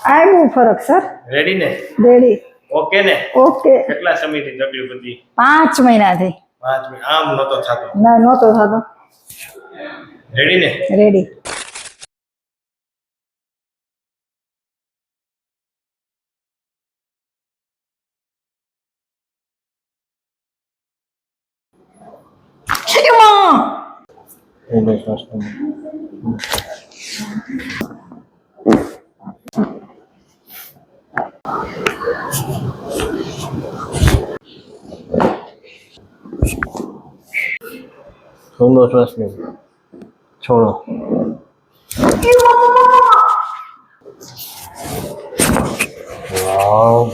આવ્યું ફરક sir. Ready ને? રેડી. ઓકે ને? ઓકે. કેટલા સમયથી તકલીફ હતી? 5 મહિનાથી. 5 મહિના. આમ નતો થતો? ના, નહોતો થતો. રેડી ને? રેડી. ઊંડો શ્વાસ લો. છોડો. વાવ.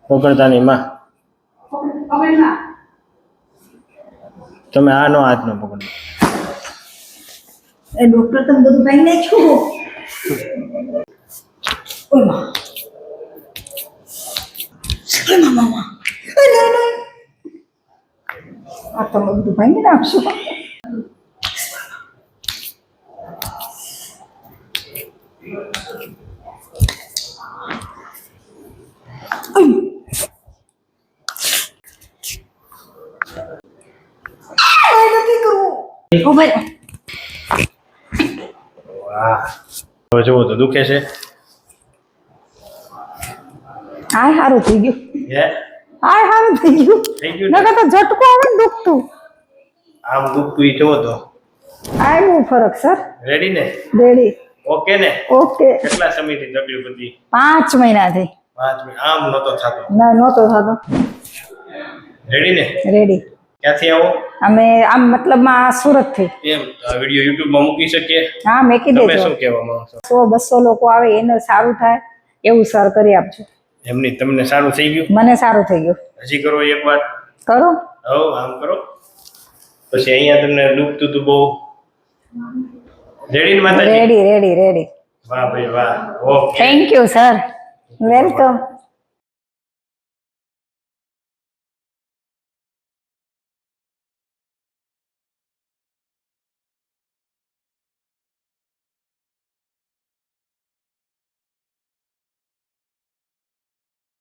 પકડતા નહીં માં. તમે આ નો હાથ નો પકડો. એ ડોક્ટર તમે બધું ભાઈ નાખ્યું. ઓય મામા. આ તમે બધું ભાઈ નાખશો. હવે જુઓ તો દુખે છે? હાય સારું થઈ ગયું. હે? હાય સારું થઈ ગયું. થઈ ગયું? નકર તો ઝટકો આવે ને દુખતું. આમ દુખતું ઈ જુઓ તો. આવ્યું ફરક સર. રેડી ને? રેડી. ઓકે ને? ઓકે. કેટલા સમયથી તકલીફ હતી? 5 મહિનાથી. 5 મહિના. આમ નતો થતો? ના, નહોતો થતો. રેડી ને? રેડી. ક્યાંથી આવો? અમે આમ મતલબમાં સુરત થી. એમ આ વિડિયો YouTube માં મૂકી શકીએ? હા, મેકી તમે દેજો. શું કહેવા માંગો છો? 100-200 લોકો આવે એને સારું થાય એવું સર કરી આપજો. એમની તમને સારું થઈ ગયું? મને સારું થઈ ગયું. હજી કરો એકવાર. કરો. હવ આમ કરો. પછી અહીંયા તમને દુખતું હતું બહુ. રેડી ને માતાજી? રેડી. વાહ ભાઈ વાહ. Okay. Thank you sir. Welcome.